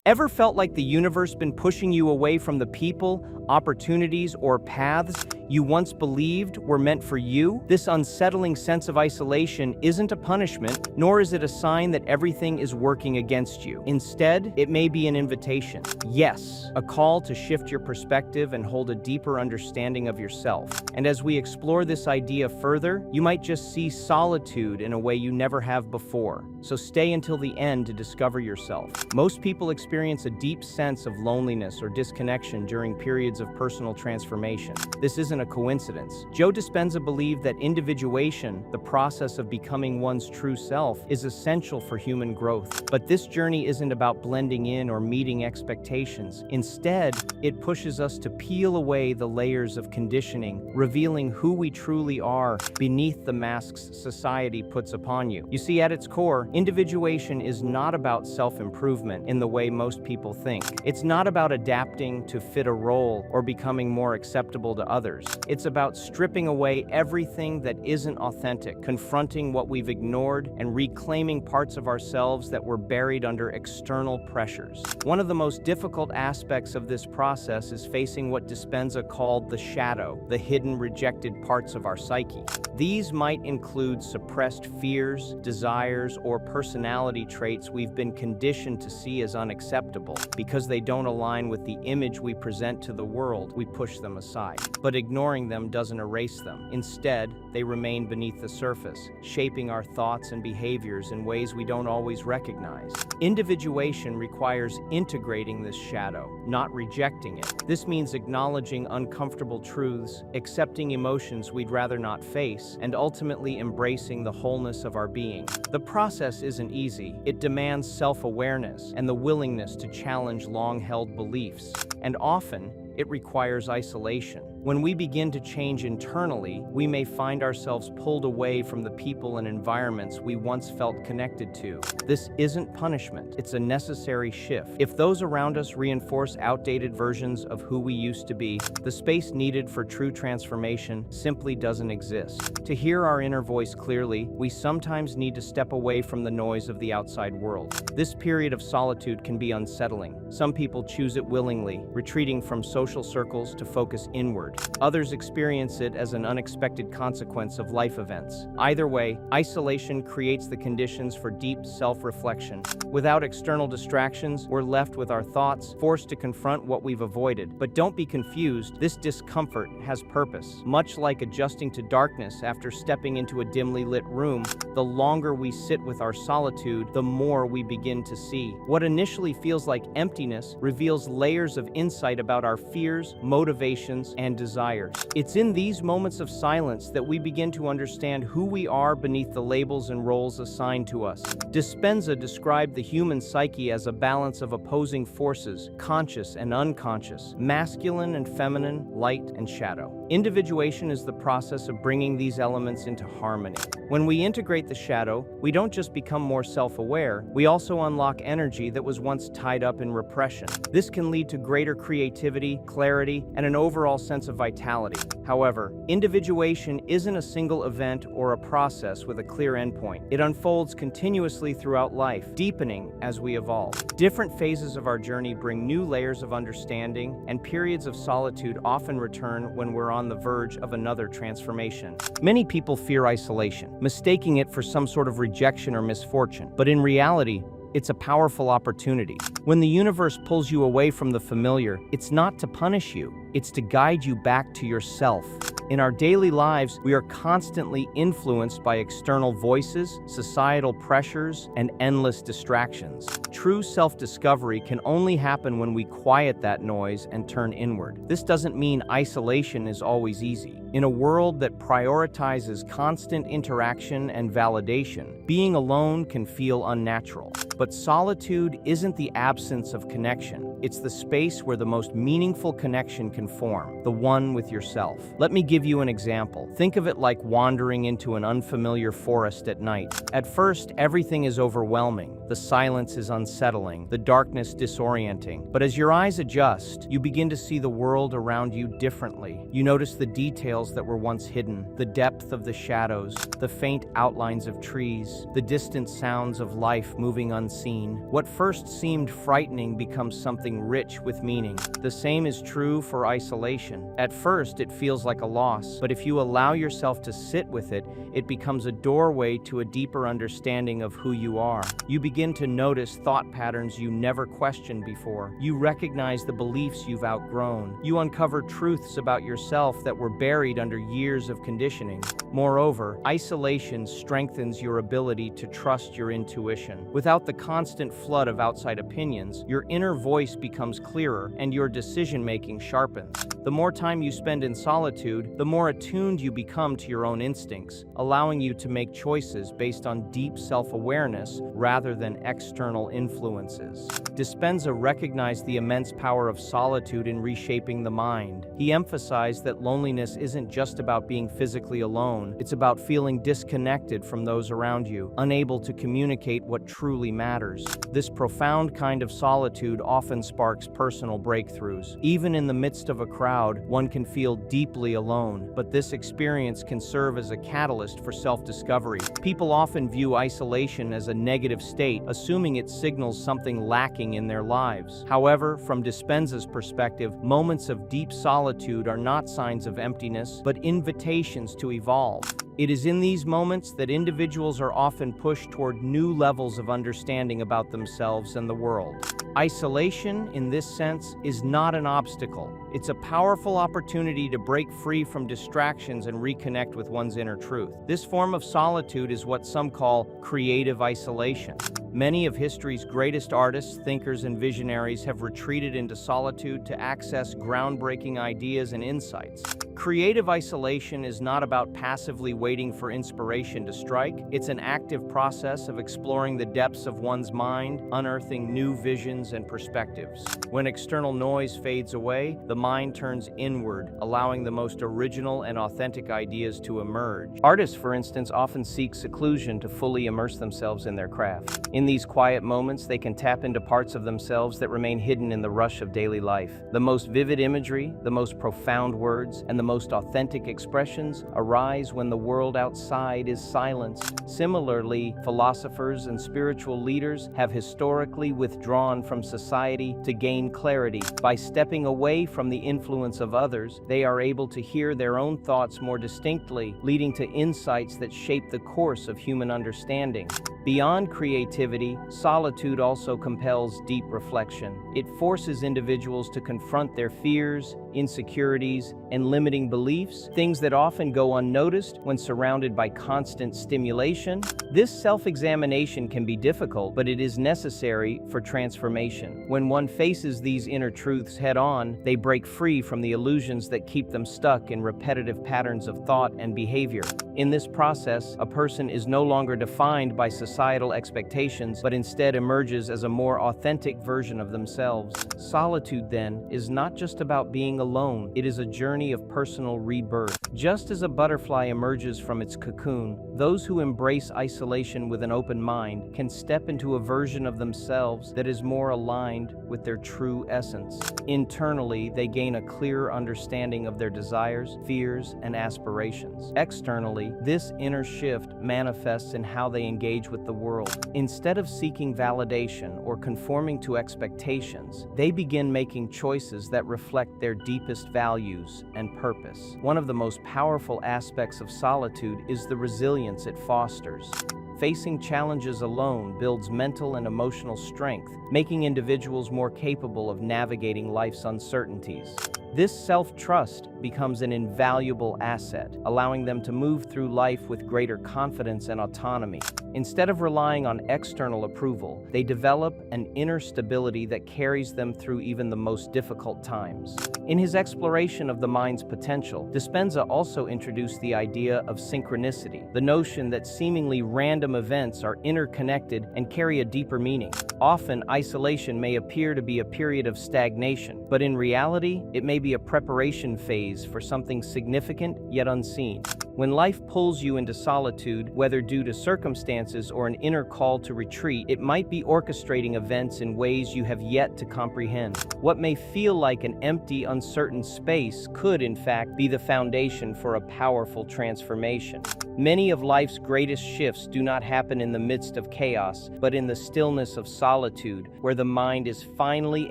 Ever felt like the universe been pushing you away from the people, opportunities, or paths you once believed were meant for you? This unsettling sense of isolation isn't a punishment, nor is it a sign that everything is working against you. Instead, it may be an invitation. Yes, a call to shift your perspective and hold a deeper understanding of yourself. And as we explore this idea further, you might just see solitude in a way you never have before. So stay until the end to discover yourself. Most people experience a deep sense of loneliness or disconnection during periods of personal transformation. This isn't a coincidence. Joe Dispenza believed that individuation, the process of becoming one's true self, is essential for human growth. But this journey isn't about blending in or meeting expectations. Instead, it pushes us to peel away the layers of conditioning, revealing who we truly are beneath the masks society puts upon you. You see, at its core, individuation is not about self-improvement in the way most people think. It's not about adapting to fit a role or becoming more acceptable to others. It's about stripping away everything that isn't authentic, confronting what we've ignored, and reclaiming parts of ourselves that were buried under external pressures. One of the most difficult aspects of this process is facing what Dispenza called the shadow, the hidden, rejected parts of our psyche. These might include suppressed fears, desires, or personality traits we've been conditioned to see as unacceptable. Because they don't align with the image we present to the world, we push them aside. But ignoring them doesn't erase them. Instead, they remain beneath the surface, shaping our thoughts and behaviors in ways we don't always recognize. Individuation requires integrating this shadow, not rejecting it. This means acknowledging uncomfortable truths, accepting emotions we'd rather not face, and ultimately embracing the wholeness of our being. The process isn't easy. It demands self-awareness and the willingness to challenge long-held beliefs. And often, it requires isolation. When we begin to change internally, we may find ourselves pulled away from the people and environments we once felt connected to. This isn't punishment, it's a necessary shift. If those around us reinforce outdated versions of who we used to be, the space needed for true transformation simply doesn't exist. To hear our inner voice clearly, we sometimes need to step away from the noise of the outside world. This period of solitude can be unsettling. Some people choose it willingly, retreating from social circles to focus inward. Others experience it as an unexpected consequence of life events. Either way, isolation creates the conditions for deep self-reflection. Without external distractions, we're left with our thoughts, forced to confront what we've avoided. But don't be confused, this discomfort has purpose. Much like adjusting to darkness after stepping into a dimly lit room, the longer we sit with our solitude, the more we begin to see. What initially feels like emptiness reveals layers of insight about our fears, motivations, and desires. It's in these moments of silence that we begin to understand who we are beneath the labels and roles assigned to us. Dispenza described the human psyche as a balance of opposing forces, conscious and unconscious, masculine and feminine, light and shadow. Individuation is the process of bringing these elements into harmony. When we integrate the shadow, we don't just become more self-aware, we also unlock energy that was once tied up in repression. This can lead to greater creativity, clarity, and an overall sense of vitality. However, individuation isn't a single event or a process with a clear endpoint. It unfolds continuously throughout life, deepening as we evolve. Different phases of our journey bring new layers of understanding, and periods of solitude often return when we're on the verge of another transformation. Many people fear isolation, mistaking it for some sort of rejection or misfortune. But in reality, it's a powerful opportunity. When the universe pulls you away from the familiar, it's not to punish you, it's to guide you back to yourself. In our daily lives, we are constantly influenced by external voices, societal pressures, and endless distractions. True self-discovery can only happen when we quiet that noise and turn inward. This doesn't mean isolation is always easy. In a world that prioritizes constant interaction and validation, being alone can feel unnatural. But solitude isn't the absence of connection. It's the space where the most meaningful connection can form, the one with yourself. Let me give you an example. Think of it like wandering into an unfamiliar forest at night. At first, everything is overwhelming. The silence is unsettling, the darkness disorienting. But as your eyes adjust, you begin to see the world around you differently. You notice the details that were once hidden, the depth of the shadows, the faint outlines of trees, voice, the distant sounds of life moving unseen. What first seemed frightening becomes something rich with meaning. The same is true for isolation. At first, it feels like a loss, but if you allow yourself to sit with it, it becomes a doorway to a deeper understanding of who you are. You begin to notice thought patterns you never questioned before. You recognize the beliefs you've outgrown. You uncover truths about yourself that were buried under years of conditioning. Moreover, isolation strengthens your ability to trust your intuition. Without the constant flood of outside opinions, your inner voice becomes clearer and your decision-making sharpens. The more time you spend in solitude, the more attuned you become to your own instincts, allowing you to make choices based on deep self-awareness rather than external influences. Dispenza recognized the immense power of solitude in reshaping the mind. He emphasized that loneliness isn't just about being physically alone, it's about feeling disconnected from those around you, unable to communicate what truly matters. This profound kind of solitude often sparks personal breakthroughs. Even in the midst of a crowd, one can feel deeply alone, but this experience can serve as a catalyst for self-discovery. People often view isolation as a negative state, assuming it signals something lacking in their lives. However, from Dispenza's perspective, moments of deep solitude are not signs of emptiness, but invitations to evolve. It is in these moments that individuals are often pushed toward new levels of understanding about themselves and the world. Isolation, in this sense, is not an obstacle. It's a powerful opportunity to break free from distractions and reconnect with one's inner truth. This form of solitude is what some call creative isolation. Many of history's greatest artists, thinkers, and visionaries have retreated into solitude to access groundbreaking ideas and insights. Creative isolation is not about passively waiting for inspiration to strike. It's an active process of exploring the depths of one's mind, unearthing new visions and perspectives. When external noise fades away, the mind turns inward, allowing the most original and authentic ideas to emerge. Artists, for instance, often seek seclusion to fully immerse themselves in their craft. In these quiet moments, they can tap into parts of themselves that remain hidden in the rush of daily life. The most vivid imagery, the most profound words, and the most authentic expressions arise when the world outside is silenced. Similarly, philosophers and spiritual leaders have historically withdrawn from society to gain clarity. By stepping away from the influence of others, they are able to hear their own thoughts more distinctly, leading to insights that shape the course of human understanding. Beyond creativity, solitude also compels deep reflection. It forces individuals to confront their fears, insecurities, and limiting beliefs, things that often go unnoticed when surrounded by constant stimulation. This self-examination can be difficult, but it is necessary for transformation. When one faces these inner truths head-on, they break free from the illusions that keep them stuck in repetitive patterns of thought and behavior. In this process, a person is no longer defined by societal expectations, but instead emerges as a more authentic version of themselves. Solitude, then, is not just about being alone. It is a journey of personal rebirth. Just as a butterfly emerges from its cocoon, those who embrace isolation with an open mind can step into a version of themselves that is more aligned with their true essence. Internally, they gain a clearer understanding of their desires, fears, and aspirations. Externally, this inner shift manifests in how they engage with the world. Instead of seeking validation or conforming to expectations, they begin making choices that reflect their deepest values and purpose. One of the most powerful aspects of solitude is the resilience it fosters. Facing challenges alone builds mental and emotional strength, making individuals more capable of navigating life's uncertainties. This self-trust becomes an invaluable asset, allowing them to move through life with greater confidence and autonomy. Instead of relying on external approval, they develop an inner stability that carries them through even the most difficult times. In his exploration of the mind's potential, Dispenza also introduced the idea of synchronicity, the notion that seemingly random events are interconnected and carry a deeper meaning. Often, isolation may appear to be a period of stagnation, but in reality, it may be a preparation phase for something significant yet unseen. When life pulls you into solitude, whether due to circumstances or an inner call to retreat, it might be orchestrating events in ways you have yet to comprehend. What may feel like an empty, uncertain space could, in fact, be the foundation for a powerful transformation. Many of life's greatest shifts do not happen in the midst of chaos, but in the stillness of solitude, where the mind is finally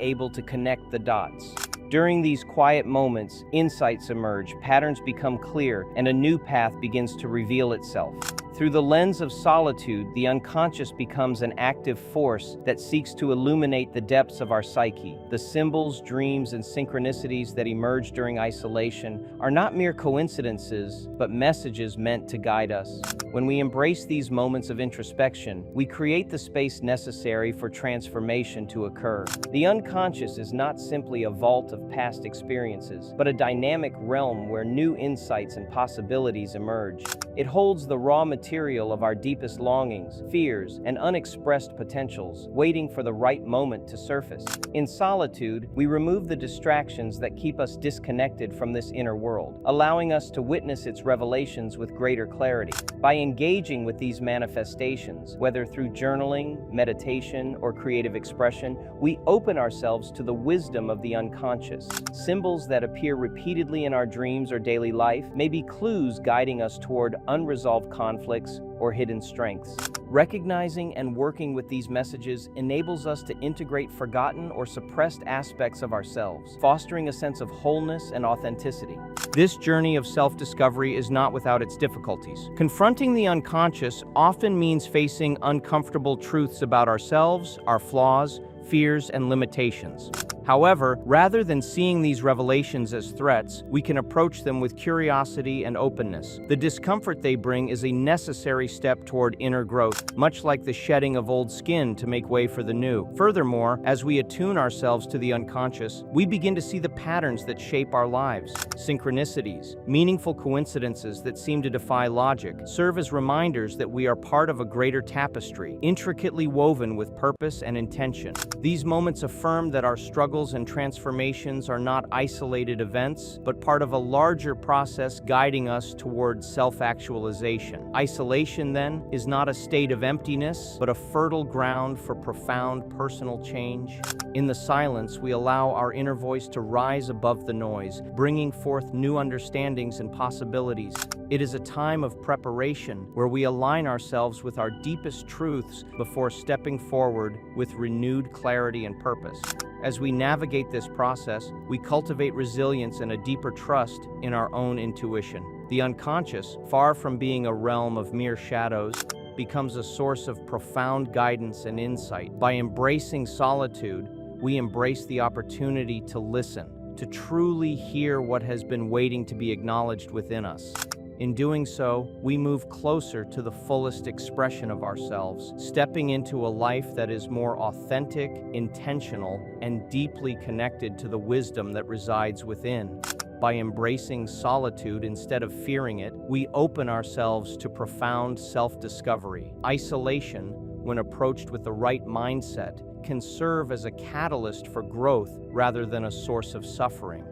able to connect the dots. During these quiet moments, insights emerge, patterns become clear, and a new path begins to reveal itself. Through the lens of solitude, the unconscious becomes an active force that seeks to illuminate the depths of our psyche. The symbols, dreams, and synchronicities that emerge during isolation are not mere coincidences, but messages meant to guide us. When we embrace these moments of introspection, we create the space necessary for transformation to occur. The unconscious is not simply a vault of past experiences, but a dynamic realm where new insights and possibilities emerge. It holds the raw material of our deepest longings, fears, and unexpressed potentials, waiting for the right moment to surface. In solitude, we remove the distractions that keep us disconnected from this inner world, allowing us to witness its revelations with greater clarity. By engaging with these manifestations, whether through journaling, meditation, or creative expression, we open ourselves to the wisdom of the unconscious. Symbols that appear repeatedly in our dreams or daily life may be clues guiding us toward unresolved conflicts or hidden strengths. Recognizing and working with these messages enables us to integrate forgotten or suppressed aspects of ourselves, fostering a sense of wholeness and authenticity. This journey of self-discovery is not without its difficulties. Confronting the unconscious often means facing uncomfortable truths about ourselves, our flaws, fears, and limitations. However, rather than seeing these revelations as threats, we can approach them with curiosity and openness. The discomfort they bring is a necessary step toward inner growth, much like the shedding of old skin to make way for the new. Furthermore, as we attune ourselves to the unconscious, we begin to see the patterns that shape our lives. Synchronicities, meaningful coincidences that seem to defy logic, serve as reminders that we are part of a greater tapestry, intricately woven with purpose and intention. These moments affirm that our struggles and transformations are not isolated events, but part of a larger process guiding us toward self-actualization. Isolation, then, is not a state of emptiness, but a fertile ground for profound personal change. In the silence, we allow our inner voice to rise above the noise, bringing forth new understandings and possibilities. It is a time of preparation where we align ourselves with our deepest truths before stepping forward with renewed clarity and purpose. As we navigate this process, we cultivate resilience and a deeper trust in our own intuition. The unconscious, far from being a realm of mere shadows, becomes a source of profound guidance and insight. By embracing solitude, we embrace the opportunity to listen, to truly hear what has been waiting to be acknowledged within us. In doing so, we move closer to the fullest expression of ourselves, stepping into a life that is more authentic, intentional, and deeply connected to the wisdom that resides within. By embracing solitude instead of fearing it, we open ourselves to profound self-discovery. Isolation, when approached with the right mindset, can serve as a catalyst for growth rather than a source of suffering.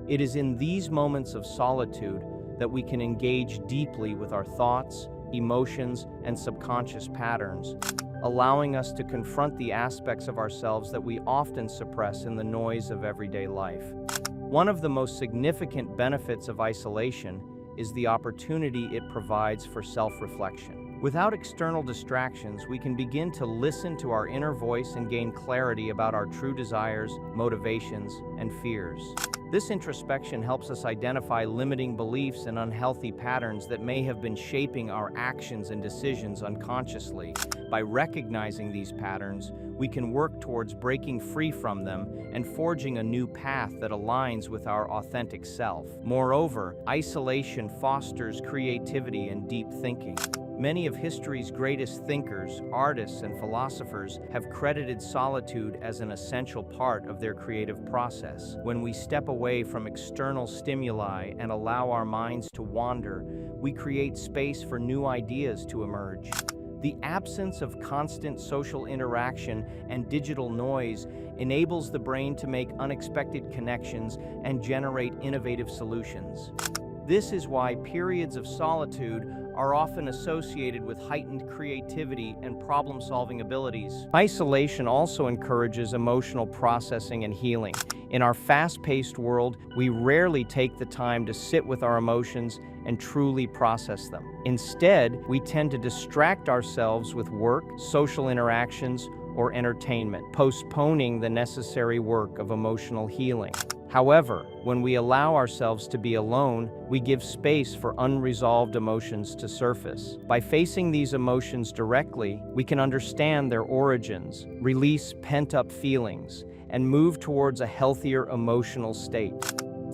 It is in these moments of solitude that we can engage deeply with our thoughts, emotions, and subconscious patterns, allowing us to confront the aspects of ourselves that we often suppress in the noise of everyday life. One of the most significant benefits of isolation is the opportunity it provides for self-reflection. Without external distractions, we can begin to listen to our inner voice and gain clarity about our true desires, motivations, and fears. This introspection helps us identify limiting beliefs and unhealthy patterns that may have been shaping our actions and decisions unconsciously. By recognizing these patterns, we can work towards breaking free from them and forging a new path that aligns with our authentic self. Moreover, isolation fosters creativity and deep thinking. Many of history's greatest thinkers, artists, and philosophers have credited solitude as an essential part of their creative process. When we step away from external stimuli and allow our minds to wander, we create space for new ideas to emerge. The absence of constant social interaction and digital noise enables the brain to make unexpected connections and generate innovative solutions. This is why periods of solitude are often associated with heightened creativity and problem-solving abilities. Isolation also encourages emotional processing and healing. In our fast-paced world, we rarely take the time to sit with our emotions and truly process them. Instead, we tend to distract ourselves with work, social interactions, or entertainment, postponing the necessary work of emotional healing. However, when we allow ourselves to be alone, we give space for unresolved emotions to surface. By facing these emotions directly, we can understand their origins, release pent-up feelings, and move towards a healthier emotional state.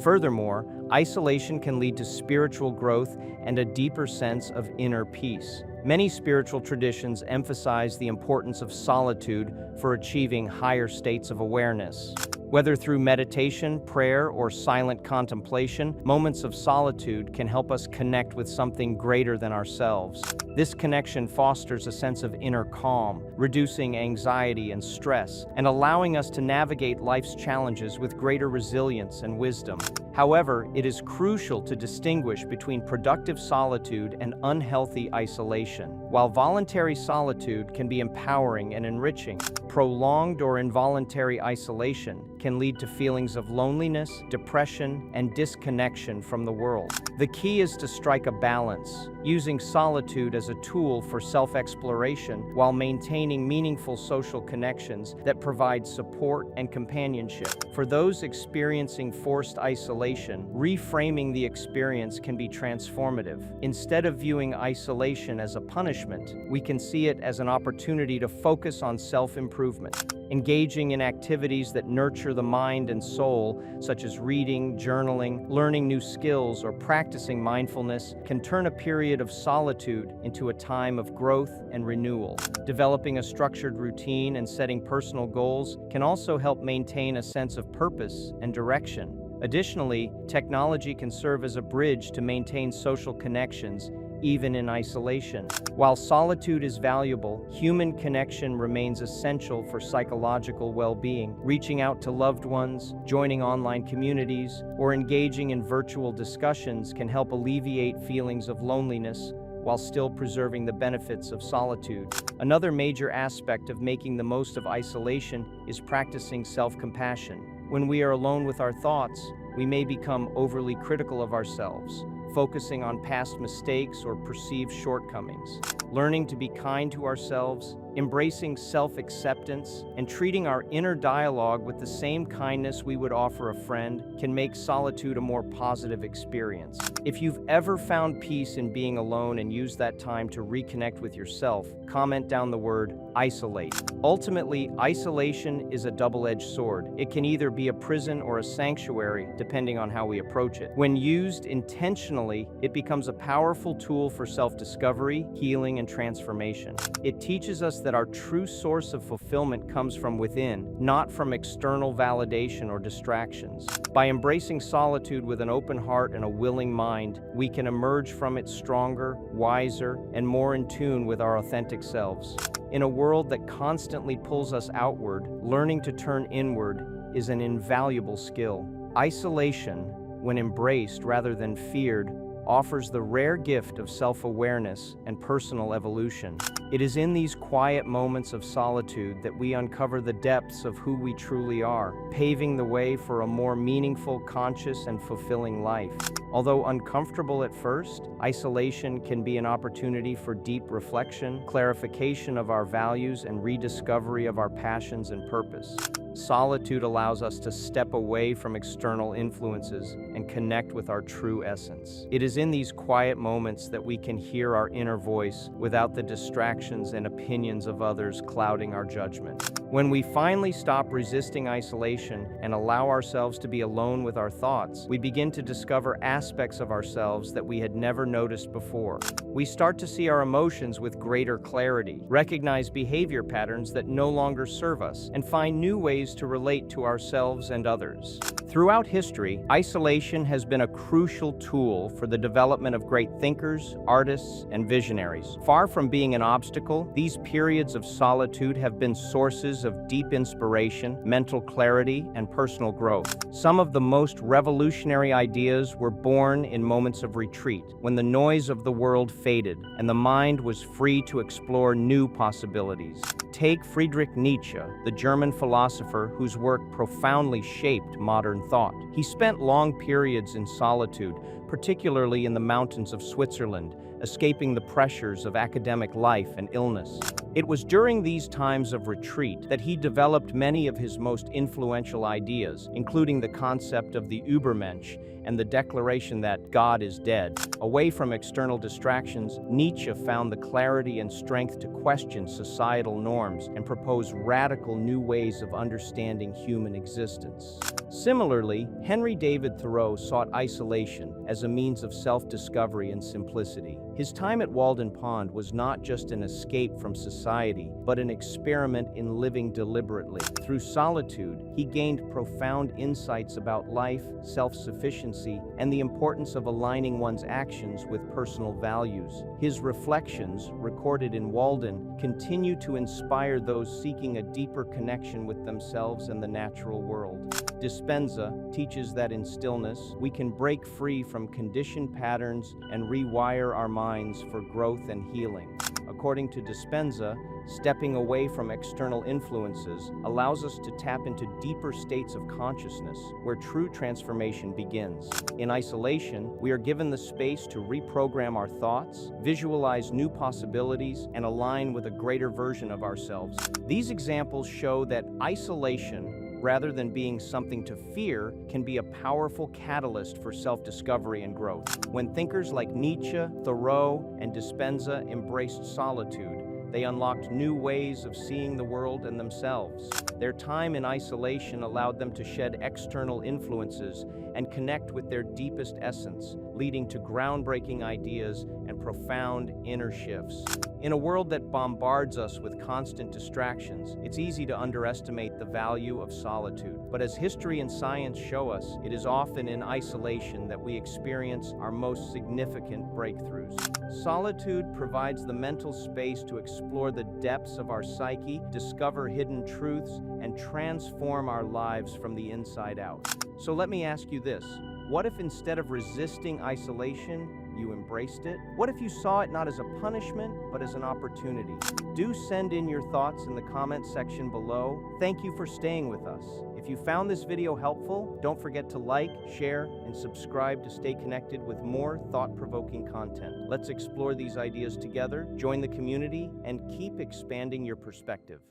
Furthermore, isolation can lead to spiritual growth and a deeper sense of inner peace. Many spiritual traditions emphasize the importance of solitude for achieving higher states of awareness. Whether through meditation, prayer, or silent contemplation, moments of solitude can help us connect with something greater than ourselves. This connection fosters a sense of inner calm, reducing anxiety and stress, and allowing us to navigate life's challenges with greater resilience and wisdom. However, it is crucial to distinguish between productive solitude and unhealthy isolation. While voluntary solitude can be empowering and enriching, prolonged or involuntary isolation can lead to feelings of loneliness, depression, and disconnection from the world. The key is to strike a balance, using solitude as a tool for self-exploration while maintaining meaningful social connections that provide support and companionship. For those experiencing forced isolation, reframing the experience can be transformative. Instead of viewing isolation as a punishment, we can see it as an opportunity to focus on self-improvement. Engaging in activities that nurture the mind and soul, such as reading, journaling, learning new skills, or practicing mindfulness, can turn a period of solitude into a time of growth and renewal. Developing a structured routine and setting personal goals can also help maintain a sense of purpose and direction. Additionally, technology can serve as a bridge to maintain social connections, even in isolation. While solitude is valuable, human connection remains essential for psychological well-being. Reaching out to loved ones, joining online communities, or engaging in virtual discussions can help alleviate feelings of loneliness while still preserving the benefits of solitude. Another major aspect of making the most of isolation is practicing self-compassion. When we are alone with our thoughts, we may become overly critical of ourselves, focusing on past mistakes or perceived shortcomings. Learning to be kind to ourselves, embracing self-acceptance, and treating our inner dialogue with the same kindness we would offer a friend can make solitude a more positive experience. If you've ever found peace in being alone and used that time to reconnect with yourself, comment down the word isolate. Ultimately, isolation is a double-edged sword. It can either be a prison or a sanctuary, depending on how we approach it. When used intentionally, it becomes a powerful tool for self-discovery, healing, and transformation. It teaches us that our true source of fulfillment comes from within, not from external validation or distractions. By embracing solitude with an open heart and a willing mind, we can emerge from it stronger, wiser, and more in tune with our authentic selves. In a world that constantly pulls us outward, learning to turn inward is an invaluable skill. Isolation, when embraced rather than feared, offers the rare gift of self-awareness and personal evolution. It is in these quiet moments of solitude that we uncover the depths of who we truly are, paving the way for a more meaningful, conscious, and fulfilling life. Although uncomfortable at first, isolation can be an opportunity for deep reflection, clarification of our values, and rediscovery of our passions and purpose. Solitude allows us to step away from external influences and connect with our true essence. It is in these quiet moments that we can hear our inner voice without the distractions and opinions of others clouding our judgment. When we finally stop resisting isolation and allow ourselves to be alone with our thoughts, we begin to discover aspects of ourselves that we had never noticed before. We start to see our emotions with greater clarity, recognize behavior patterns that no longer serve us, and find new ways to relate to ourselves and others. Throughout history, isolation has been a crucial tool for the development of great thinkers, artists, and visionaries. Far from being an obstacle, these periods of solitude have been sources of deep inspiration, mental clarity, and personal growth. Some of the most revolutionary ideas were born in moments of retreat, when the noise of the world faded and the mind was free to explore new possibilities. Take Friedrich Nietzsche, the German philosopher whose work profoundly shaped modern thought. He spent long periods in solitude, particularly in the mountains of Switzerland, escaping the pressures of academic life and illness. It was during these times of retreat that he developed many of his most influential ideas, including the concept of the Übermensch and the declaration that God is dead. Away from external distractions, Nietzsche found the clarity and strength to question societal norms and propose radical new ways of understanding human existence. Similarly, Henry David Thoreau sought isolation as a means of self-discovery and simplicity. His time at Walden Pond was not just an escape from society, but an experiment in living deliberately. Through solitude, he gained profound insights about life, self-sufficiency, and the importance of aligning one's actions with personal values. His reflections, recorded in Walden, continue to inspire those seeking a deeper connection with themselves and the natural world. Dispenza teaches that in stillness, we can break free from conditioned patterns and rewire our minds for growth and healing. According to Dispenza, stepping away from external influences allows us to tap into deeper states of consciousness where true transformation begins. In isolation, we are given the space to reprogram our thoughts, visualize new possibilities, and align with a greater version of ourselves. These examples show that isolation, rather than being something to fear, can be a powerful catalyst for self-discovery and growth. When thinkers like Nietzsche, Thoreau, and Dispenza embraced solitude, they unlocked new ways of seeing the world and themselves. Their time in isolation allowed them to shed external influences and connect with their deepest essence, leading to groundbreaking ideas and profound inner shifts. In a world that bombards us with constant distractions, it's easy to underestimate the value of solitude. But as history and science show us, it is often in isolation that we experience our most significant breakthroughs. Solitude provides the mental space to explore the depths of our psyche, discover hidden truths, and transform our lives from the inside out. So let me ask you this: what if instead of resisting isolation, you embraced it? What if you saw it not as a punishment, but as an opportunity? Do send in your thoughts in the comment section below. Thank you for staying with us. If you found this video helpful, don't forget to like, share, and subscribe to stay connected with more thought-provoking content. Let's explore these ideas together, join the community, and keep expanding your perspective.